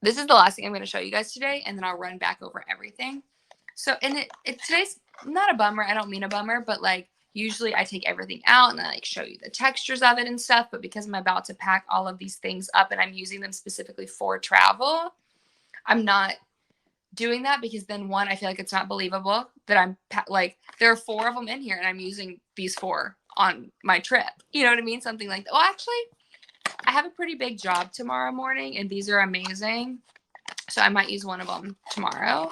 this is the last thing I'm going to show you guys today, and then I'll run back over everything. So, and today's not a bummer. I don't mean a bummer, but like usually I take everything out and I like show you the textures of it and stuff. But because I'm about to pack all of these things up and I'm using them specifically for travel, I'm not doing that because then one, I feel like it's not believable that I'm like, there are 4 of them in here and I'm using these 4 on my trip. You know what I mean? Something like that. Well, actually, I have a pretty big job tomorrow morning and these are amazing. So I might use one of them tomorrow.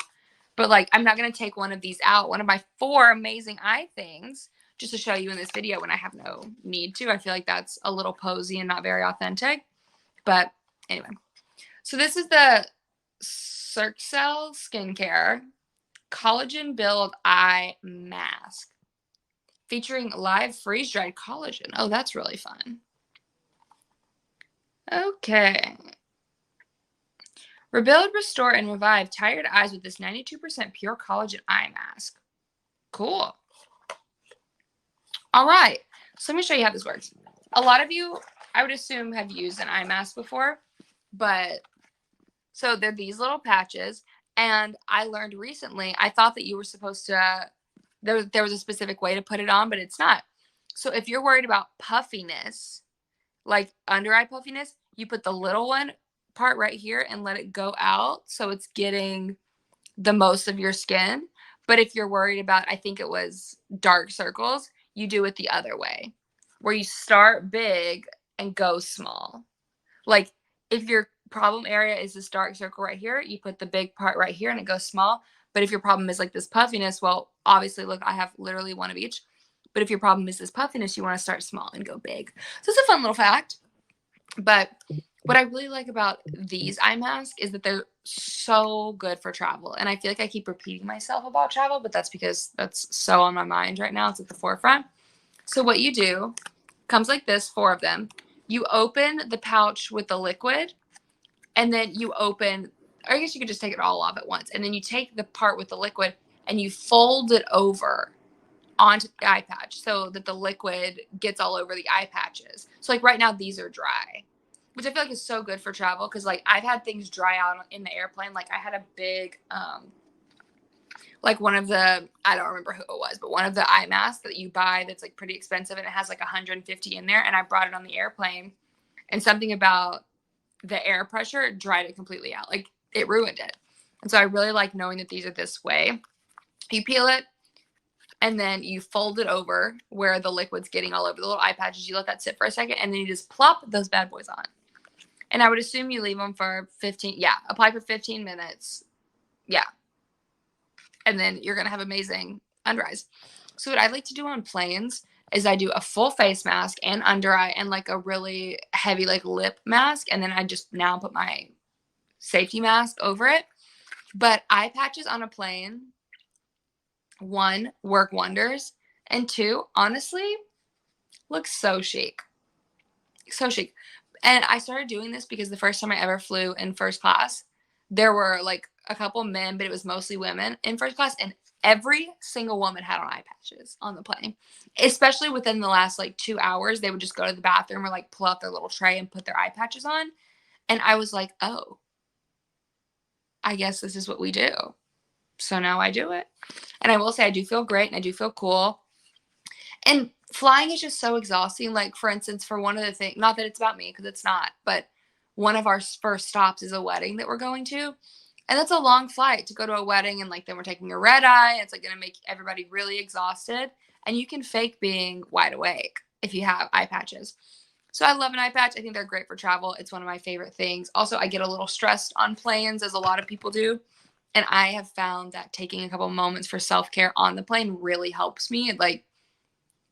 But like, I'm not going to take one of these out, one of my 4 amazing eye things, just to show you in this video when I have no need to. I feel like that's a little posy and not very authentic. But anyway, so this is the Circcell Skincare Collagen Build Eye Mask featuring live freeze-dried collagen. Oh, that's really fun. Okay. Rebuild, restore, and revive tired eyes with this 92% pure collagen eye mask. Cool. All right. So let me show you how this works. A lot of you, I would assume, have used an eye mask before, but so they're these little patches. And I learned recently, I thought that you were supposed to, there was a specific way to put it on, but it's not. So if you're worried about puffiness, like under eye puffiness, you put the little one part right here and let it go out so it's getting the most of your skin. But if you're worried about, I think it was dark circles, you do it the other way, where you start big and go small. Like if your problem area is this dark circle right here, you put the big part right here and it goes small. But if your problem is like this puffiness, well, obviously, look, I have literally one of each. But if your problem is this puffiness, you want to start small and go big. So it's a fun little fact. But what I really like about these eye masks is that they're so good for travel. And I feel like I keep repeating myself about travel, but that's because that's so on my mind right now. It's at the forefront. So what you do, comes like this, 4 of them. You open the pouch with the liquid, and then you open, or I guess you could just take it all off at once. And then you take the part with the liquid and you fold it over onto the eye patch so that the liquid gets all over the eye patches. So like right now, these are dry, which I feel like is so good for travel because like I've had things dry out in the airplane. Like I had a big, like one of the, I don't remember who it was, but one of the eye masks that you buy that's like pretty expensive and it has like 150 in there. And I brought it on the airplane and something about the air pressure dried it completely out. Like it ruined it. And so I really like knowing that these are this way. You peel it and then you fold it over where the liquid's getting all over the little eye patches. You let that sit for a second and then you just plop those bad boys on. And I would assume you leave them for 15, apply for 15 minutes. Yeah. And then you're going to have amazing under eyes. So what I like to do on planes is I do a full face mask and under eye and like a really heavy like lip mask. And then I just now put my safety mask over it. But eye patches on a plane, 1, work wonders. And 2, honestly, looks so chic. So chic. And I started doing this because the first time I ever flew in first class, there were like a couple men, but it was mostly women in first class. And every single woman had on eye patches on the plane, especially within the last like 2 hours. They would just go to the bathroom or like pull out their little tray and put their eye patches on. And I was like, oh, I guess this is what we do. So now I do it. And I will say I do feel great and I do feel cool. And flying is just so exhausting. Like, for instance, for one of the things, not that it's about me because it's not, but one of our first stops is a wedding that we're going to. And that's a long flight to go to a wedding. And like, then we're taking a red eye. It's like going to make everybody really exhausted. And you can fake being wide awake if you have eye patches. So I love an eye patch. I think they're great for travel. It's one of my favorite things. Also, I get a little stressed on planes, as a lot of people do. And I have found that taking a couple moments for self-care on the plane really helps me. It like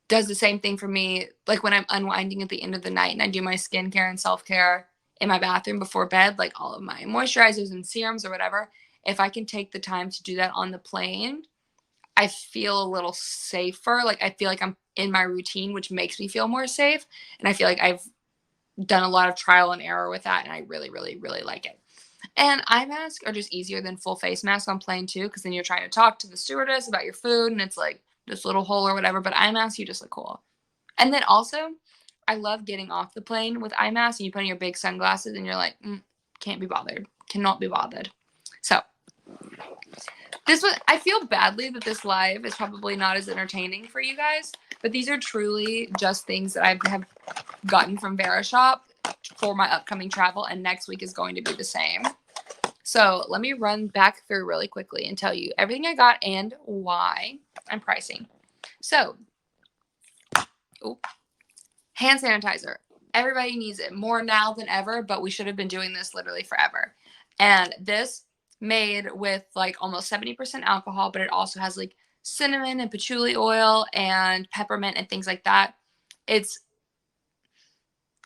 does the same thing for me. Like when I'm unwinding at the end of the night and I do my skincare and self-care in my bathroom before bed, like all of my moisturizers and serums or whatever, if I can take the time to do that on the plane, I feel a little safer. Like I feel like I'm in my routine, which makes me feel more safe. And I feel like I've done a lot of trial and error with that. And I really, really, really like it. And eye masks are just easier than full face masks on plane too, because then you're trying to talk to the stewardess about your food and it's like this little hole or whatever. But eye masks, you just look cool. And then also, I love getting off the plane with eye masks and you put on your big sunglasses and you're like, can't be bothered. Cannot be bothered. So I feel badly that this live is probably not as entertaining for you guys, but these are truly just things that I have gotten from Verishop for my upcoming travel, and next week is going to be the same. So let me run back through really quickly and tell you everything I got and why I'm pricing. So, hand sanitizer. Everybody needs it more now than ever, but we should have been doing this literally forever. And this made with like almost 70% alcohol, but it also has like cinnamon and patchouli oil and peppermint and things like that.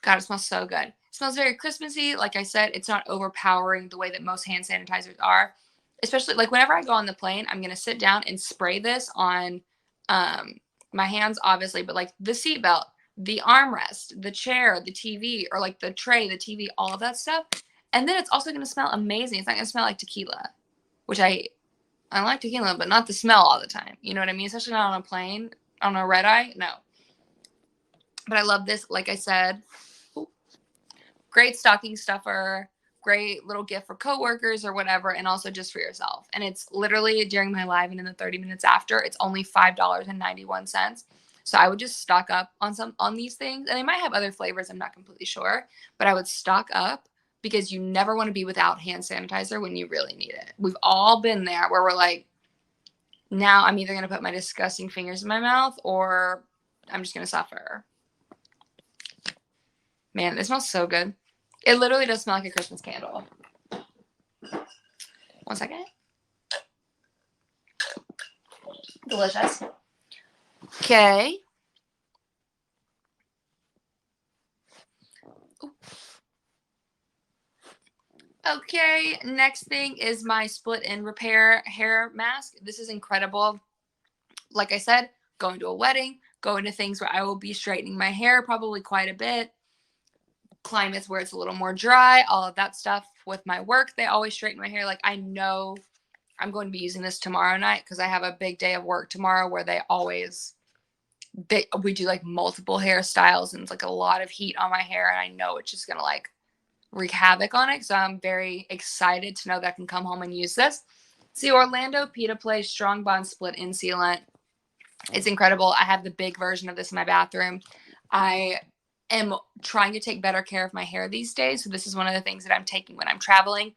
God, it smells so good. It smells very Christmassy. Like I said, it's not overpowering the way that most hand sanitizers are. Especially like whenever I go on the plane, I'm going to sit down and spray this on my hands, obviously, but like the seatbelt, the armrest, the chair, the TV, or like the tray, the TV, all of that stuff. And then it's also going to smell amazing. It's not going to smell like tequila, which I like tequila, but not the smell all the time. You know what I mean? Especially not on a plane, on a red eye. No. But I love this. Like I said, great stocking stuffer, great little gift for coworkers or whatever, and also just for yourself. And it's literally during my live and in the 30 minutes after, it's only $5.91. So I would just stock up on these things. And they might have other flavors, I'm not completely sure, but I would stock up because you never want to be without hand sanitizer when you really need it. We've all been there where we're like, now I'm either going to put my disgusting fingers in my mouth or I'm just going to suffer. Man, it smells so good. It literally does smell like a Christmas candle. 1 second. Delicious. Okay. Okay, next thing is my split end repair hair mask. This is incredible. Like I said, going to a wedding, going to things where I will be straightening my hair probably quite a bit. Climates where it's a little more dry, all of that stuff. With my work, they always straighten my hair. Like I know I'm going to be using this tomorrow night because I have a big day of work tomorrow where we do like multiple hairstyles and it's like a lot of heat on my hair, and I know it's just gonna like wreak havoc on it. So I'm very excited to know that I can come home and use this. It's the Orlando Pita Play Strong Bond Split In Sealant. It's incredible. I have the big version of this in my bathroom. I am trying to take better care of my hair these days. So this is one of the things that I'm taking when I'm traveling.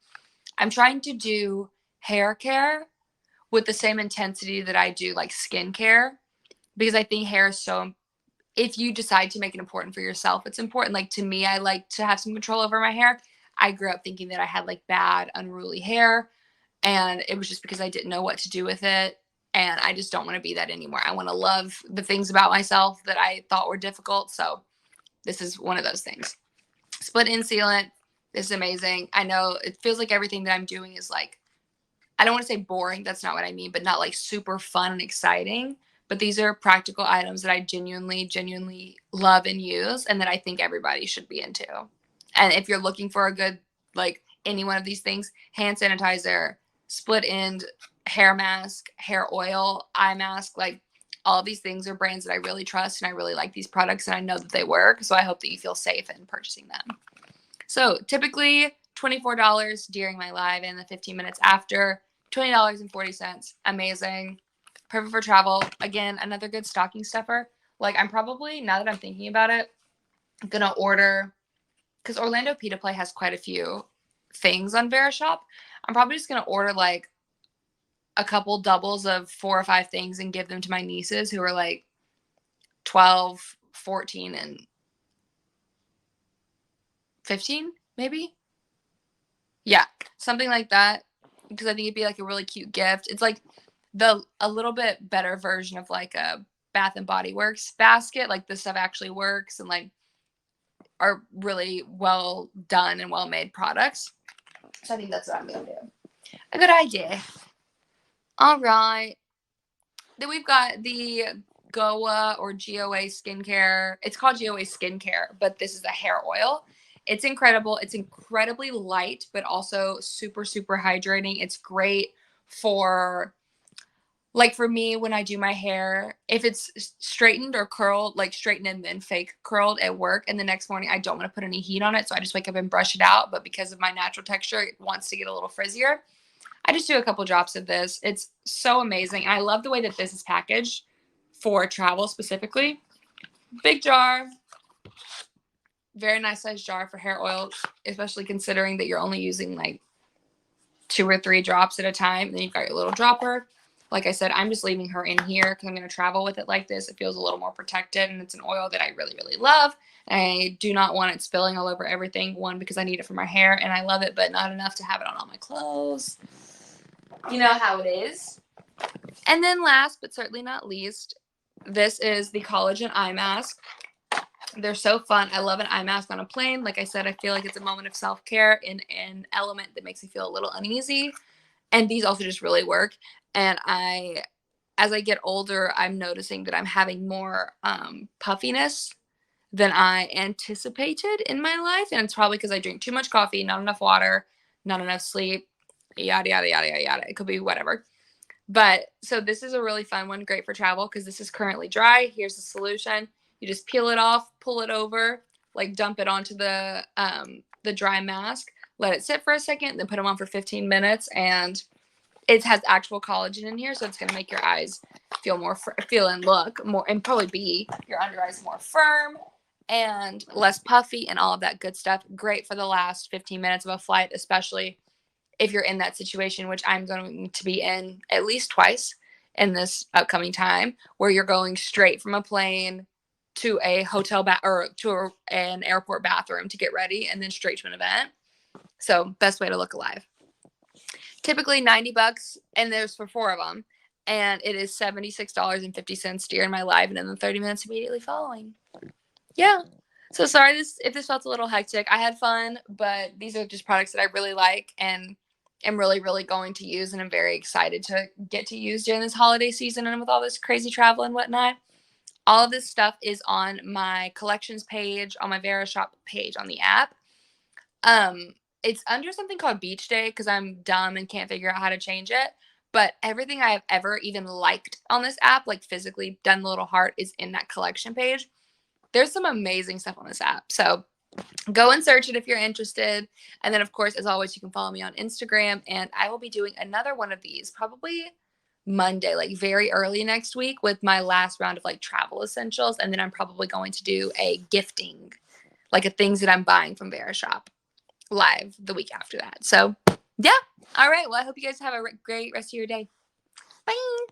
I'm trying to do hair care with the same intensity that I do like skincare, because I think hair is so, if you decide to make it important for yourself, it's important. Like to me, I like to have some control over my hair. I grew up thinking that I had like bad, unruly hair, and it was just because I didn't know what to do with it. And I just don't want to be that anymore. I want to love the things about myself that I thought were difficult. So this is one of those things. Split in sealant. This is amazing. I know it feels like everything that I'm doing is like, I don't want to say boring. That's not what I mean, but not like super fun and exciting. But these are practical items that I genuinely love and use, and that I think everybody should be into. And if you're looking for a good, like any one of these things, hand sanitizer, split end hair mask, hair oil, eye mask, like all of these things are brands that I really trust, and I really like these products, and I know that they work. So I hope that you feel safe in purchasing them. So typically $24 during my live and the 15 minutes after, $20.40. Amazing. Perfect for travel. Again, another good stocking stuffer. Like I'm probably, now that I'm thinking about it, I'm going to order, because Orlando Pita Play has quite a few things on Verishop. I'm probably just going to order like a couple doubles of 4 or 5 things and give them to my nieces who are like 12, 14, and 15, maybe. Yeah, something like that. Because I think it'd be like a really cute gift. It's like a little bit better version of like a Bath and Body Works basket. Like this stuff actually works and like are really well done and well made products. So I think that's what I'm gonna do. A good idea. All right. Then we've got the Goa or GOA skincare. It's called GOA skincare, but this is a hair oil. It's incredible. It's incredibly light, but also super, super hydrating. It's great for like for me, when I do my hair, if it's straightened or curled, like straightened and then fake curled at work, and the next morning I don't want to put any heat on it, so I just wake up and brush it out. But because of my natural texture, it wants to get a little frizzier. I just do a couple drops of this. It's so amazing. And I love the way that this is packaged for travel specifically. Big jar, very nice sized jar for hair oil, especially considering that you're only using like 2 or 3 drops at a time. And then you've got your little dropper. Like I said, I'm just leaving her in here because I'm going to travel with it like this. It feels a little more protected, and it's an oil that I really, really love. I do not want it spilling all over everything. One, because I need it for my hair, and I love it, but not enough to have it on all my clothes. You know how it is. And then last, but certainly not least, this is the Collagen Eye Mask. They're so fun. I love an eye mask on a plane. Like I said, I feel like it's a moment of self-care in an element that makes me feel a little uneasy. And these also just really work. And as I get older, I'm noticing that I'm having more puffiness than I anticipated in my life. And it's probably because I drink too much coffee, not enough water, not enough sleep, yada, yada, yada, yada, yada. It could be whatever. But so this is a really fun one, great for travel because this is currently dry. Here's the solution. You just peel it off, pull it over, like dump it onto the dry mask, let it sit for a second, then put them on for 15 minutes, and it has actual collagen in here, so it's gonna make your eyes feel and look more, and probably be your under eyes more firm and less puffy and all of that good stuff. Great for the last 15 minutes of a flight, especially if you're in that situation, which I'm going to be in at least twice in this upcoming time, where you're going straight from a plane to a hotel or to an airport bathroom to get ready, and then straight to an event. So best way to look alive. Typically $90, and there's for 4 of them, and it is $76.50 during my live and in the 30 minutes immediately following. Yeah. So sorry if this felt a little hectic. I had fun, but these are just products that I really like and am really, really going to use, and I'm very excited to get to use during this holiday season and with all this crazy travel and whatnot. All of this stuff is on my collections page, on my Verishop page on the app. It's under something called Beach Day because I'm dumb and can't figure out how to change it. But everything I have ever even liked on this app, like physically done the little heart, is in that collection page. There's some amazing stuff on this app. So go and search it if you're interested. And then, of course, as always, you can follow me on Instagram. And I will be doing another one of these probably Monday, like very early next week, with my last round of like travel essentials. And then I'm probably going to do a gifting, like a things that I'm buying from Verishop live the week after that. So yeah. All right. Well, I hope you guys have a great rest of your day. Bye.